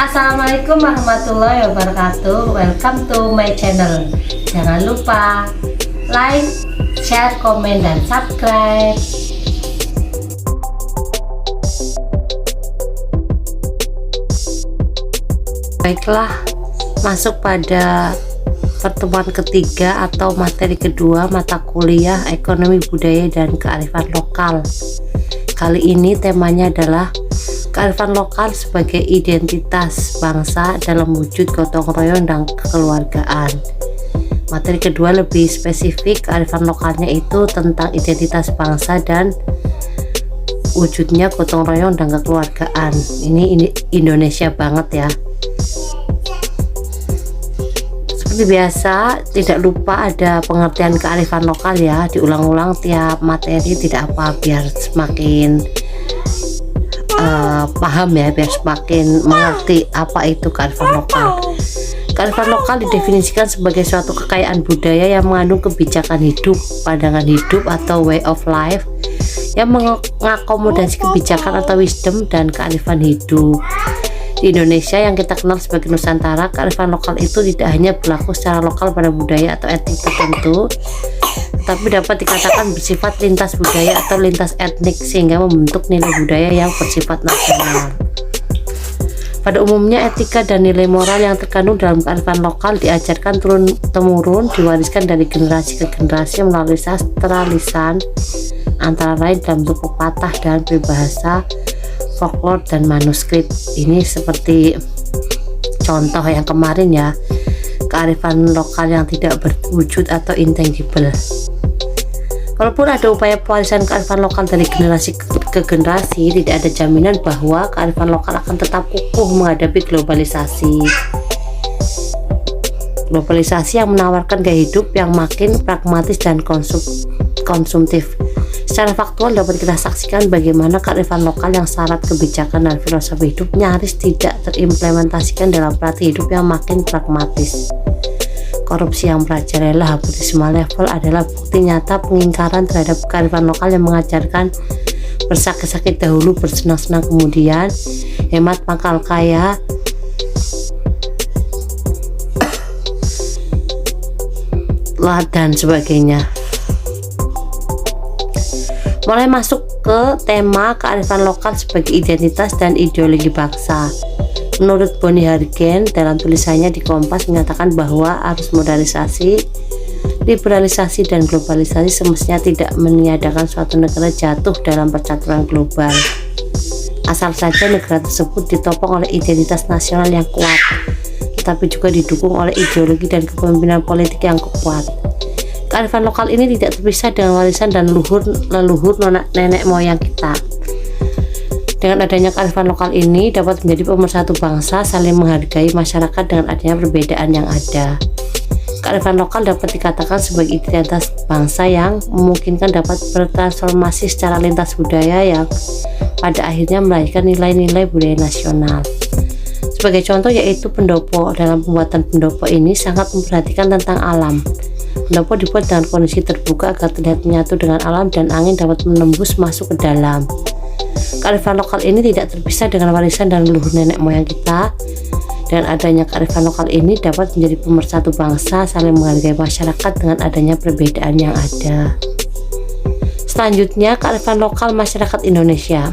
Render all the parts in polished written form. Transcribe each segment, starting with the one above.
Assalamualaikum warahmatullahi wabarakatuh. Welcome to my channel. Jangan lupa like, share, komen, dan subscribe. Baiklah, masuk pada pertemuan ketiga atau materi kedua mata kuliah Ekonomi Budaya dan Kearifan Lokal. Kali ini temanya adalah kearifan lokal sebagai identitas bangsa dalam wujud gotong royong dan kekeluargaan. Materi kedua lebih spesifik, kearifan lokalnya itu tentang identitas bangsa dan wujudnya gotong royong dan kekeluargaan. Ini Indonesia banget ya. Seperti biasa, tidak lupa ada pengertian kearifan lokal ya, diulang-ulang tiap materi, tidak apa, biar semakin paham ya, biar semakin mengerti apa itu kearifan lokal. Kearifan lokal didefinisikan sebagai suatu kekayaan budaya yang mengandung kebijakan hidup, pandangan hidup atau way of life yang mengakomodasi kebijakan atau wisdom dan kearifan hidup. Di Indonesia yang kita kenal sebagai Nusantara, kearifan lokal itu tidak hanya berlaku secara lokal pada budaya atau etnik tertentu, tapi dapat dikatakan bersifat lintas budaya atau lintas etnik sehingga membentuk nilai budaya yang bersifat nasional. Pada umumnya, etika dan nilai moral yang terkandung dalam kearifan lokal diajarkan turun-temurun, diwariskan dari generasi ke generasi melalui sastra lisan, antara lain dalam bentuk pepatah dan peribahasa, folklore, dan manuskrip. Ini seperti contoh yang kemarin ya, kearifan lokal yang tidak berwujud atau intangible. Walaupun ada upaya pewarisan kearifan lokal dari generasi ke generasi, tidak ada jaminan bahwa kearifan lokal akan tetap kukuh menghadapi globalisasi. Globalisasi yang menawarkan gaya hidup yang makin pragmatis dan konsumtif. Secara faktual dapat kita saksikan bagaimana kearifan lokal yang syarat kebijakan dan filosofi hidup nyaris tidak terimplementasikan dalam pelatih hidup yang makin pragmatis. Korupsi yang merajalela hampir di semua level adalah bukti nyata pengingkaran terhadap kearifan lokal yang mengajarkan bersakit-sakit dahulu, bersenang-senang kemudian, hemat pangkal kaya, dan sebagainya. Mulai masuk ke tema kearifan lokal sebagai identitas dan ideologi bangsa. Menurut Boni Hargen dalam tulisannya di Kompas menyatakan bahwa arus modernisasi, liberalisasi, dan globalisasi semestinya tidak meniadakan suatu negara jatuh dalam percaturan global. Asal saja negara tersebut ditopang oleh identitas nasional yang kuat, tetapi juga didukung oleh ideologi dan kepemimpinan politik yang kuat. Kearifan lokal ini tidak terpisah dengan warisan dan leluhur nenek moyang kita. Dengan adanya kearifan lokal ini dapat menjadi pemersatu bangsa, saling menghargai masyarakat dengan adanya perbedaan yang ada. Kearifan lokal dapat dikatakan sebagai identitas bangsa yang memungkinkan dapat bertransformasi secara lintas budaya yang pada akhirnya melahirkan nilai-nilai budaya nasional. Sebagai contoh yaitu pendopo. Dalam pembuatan pendopo ini sangat memperhatikan tentang alam. Pendopo dibuat dengan kondisi terbuka agar terlihat menyatu dengan alam dan angin dapat menembus masuk ke dalam. Kearifan lokal ini tidak terpisah dengan warisan dan leluhur nenek moyang kita. Dengan adanya kearifan lokal ini dapat menjadi pemersatu bangsa, saling menghargai masyarakat dengan adanya perbedaan yang ada. Selanjutnya, kearifan lokal masyarakat Indonesia.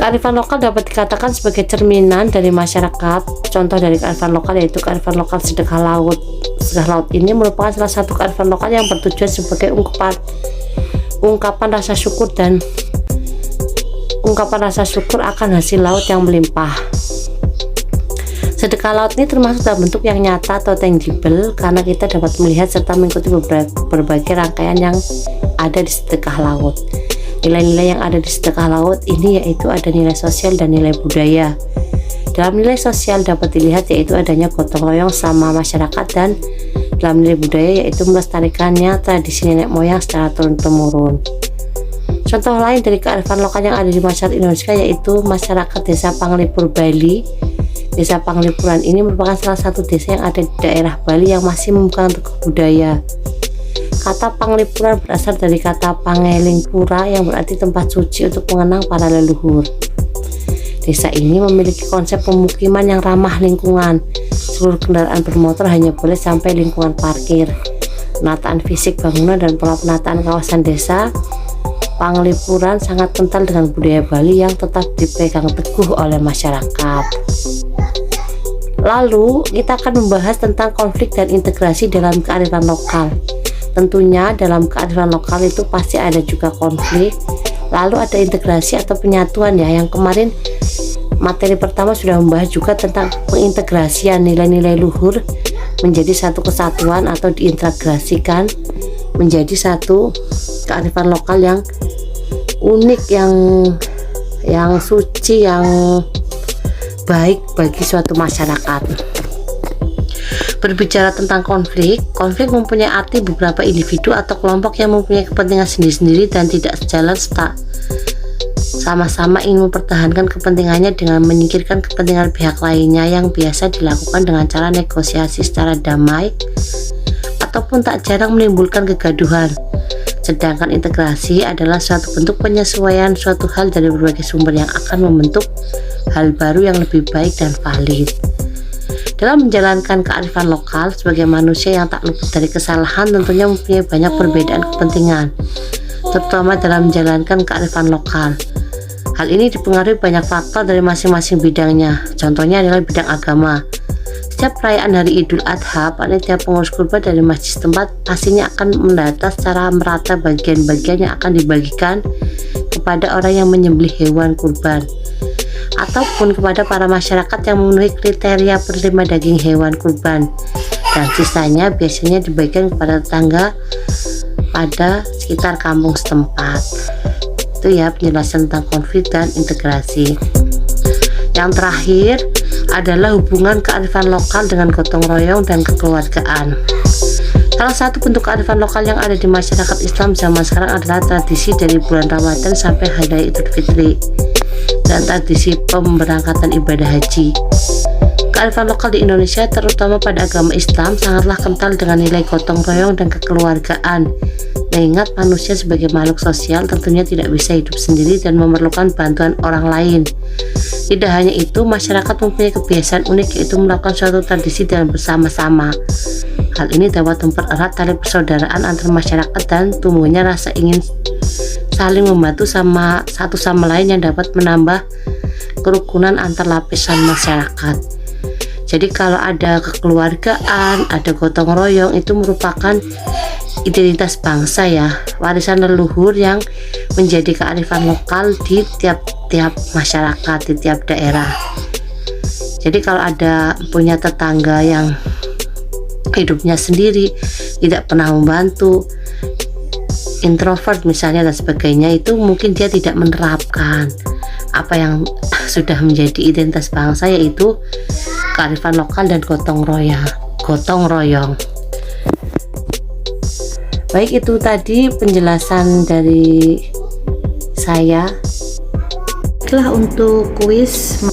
Kearifan lokal dapat dikatakan sebagai cerminan dari masyarakat. Contoh dari kearifan lokal yaitu kearifan lokal sedekah laut. Sedekah laut ini merupakan salah satu kearifan lokal yang bertujuan sebagai ungkapan rasa syukur akan hasil laut yang melimpah. Sedekah laut ini termasuk dalam bentuk yang nyata atau tangible karena kita dapat melihat serta mengikuti berbagai rangkaian yang ada di sedekah laut. Nilai-nilai yang ada di sedekah laut ini yaitu ada nilai sosial dan nilai budaya. Dalam nilai sosial dapat dilihat yaitu adanya gotong royong sama masyarakat, dan dalam nilai budaya yaitu melestarikannya tradisi nenek moyang secara turun-temurun. Contoh lain dari kearifan lokal yang ada di masyarakat Indonesia yaitu masyarakat desa Panglipur Bali. Desa Panglipuran ini merupakan salah satu desa yang ada di daerah Bali yang masih membuka untuk budaya. Kata Panglipuran berasal dari kata Pangelingpura yang berarti tempat suci untuk mengenang para leluhur. Desa ini memiliki konsep pemukiman yang ramah lingkungan. Seluruh kendaraan bermotor hanya boleh sampai lingkungan parkir. Penataan fisik bangunan dan pola penataan kawasan desa Panglipuran sangat kental dengan budaya Bali yang tetap dipegang teguh oleh masyarakat. Lalu kita akan membahas tentang konflik dan integrasi dalam kearifan lokal. Tentunya dalam kearifan lokal itu pasti ada juga konflik, lalu ada integrasi atau penyatuan ya. Yang kemarin materi pertama sudah membahas juga tentang pengintegrasian nilai-nilai luhur menjadi satu kesatuan atau diintegrasikan menjadi satu kearifan lokal yang unik, yang suci, yang baik bagi suatu masyarakat. Berbicara tentang konflik mempunyai arti beberapa individu atau kelompok yang mempunyai kepentingan sendiri-sendiri dan tidak sejalan serta sama-sama ingin mempertahankan kepentingannya dengan menyingkirkan kepentingan pihak lainnya, yang biasa dilakukan dengan cara negosiasi secara damai ataupun tak jarang menimbulkan kegaduhan. Sedangkan integrasi adalah suatu bentuk penyesuaian suatu hal dari berbagai sumber yang akan membentuk hal baru yang lebih baik dan valid. Dalam menjalankan kearifan lokal, sebagai manusia yang tak luput dari kesalahan tentunya mempunyai banyak perbedaan kepentingan, terutama dalam menjalankan kearifan lokal. Hal ini dipengaruhi banyak faktor dari masing-masing bidangnya. Contohnya adalah bidang agama. Setiap perayaan hari Idul Adha, panitia pengurus kurban dari masjid setempat pastinya akan mendata secara merata bagian-bagian yang akan dibagikan kepada orang yang menyembelih hewan kurban, ataupun kepada para masyarakat yang memenuhi kriteria penerima daging hewan kurban, dan sisanya biasanya dibagikan kepada tetangga pada sekitar kampung setempat. Itu ya penjelasan tentang konflik dan integrasi. Yang terakhir adalah hubungan kearifan lokal dengan gotong royong dan kekeluargaan. Salah satu bentuk kearifan lokal yang ada di masyarakat Islam zaman sekarang adalah tradisi dari bulan Ramadan sampai Hari Raya Idul Fitri dan tradisi pemberangkatan ibadah haji. Kearifan lokal di Indonesia, terutama pada agama Islam, sangatlah kental dengan nilai gotong royong dan kekeluargaan. Mengingat manusia sebagai makhluk sosial tentunya tidak bisa hidup sendiri dan memerlukan bantuan orang lain. Tidak hanya itu, masyarakat mempunyai kebiasaan unik, yaitu melakukan suatu tradisi dengan bersama-sama. Hal ini dapat mempererat tali persaudaraan antar masyarakat dan tumbuhnya rasa ingin saling membantu satu sama lain yang dapat menambah kerukunan antar lapisan masyarakat. Jadi kalau ada kekeluargaan, ada gotong royong, itu merupakan identitas bangsa ya, warisan leluhur yang menjadi kearifan lokal di tiap masyarakat, di tiap daerah. Jadi kalau ada punya tetangga yang hidupnya sendiri, tidak pernah membantu, introvert misalnya dan sebagainya, itu mungkin dia tidak menerapkan apa yang sudah menjadi identitas bangsa, yaitu kearifan lokal dan gotong royong. Baik, itu tadi penjelasan dari saya. Setelah untuk kuis,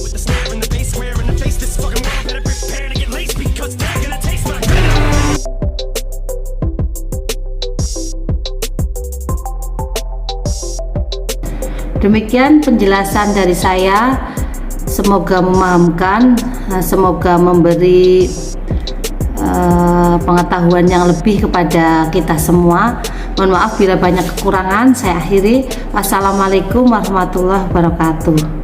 demikian penjelasan dari saya. Semoga memahamkan, semoga memberi pengetahuan yang lebih kepada kita semua. Mohon maaf bila banyak kekurangan. Saya akhiri. Wassalamualaikum warahmatullahi wabarakatuh.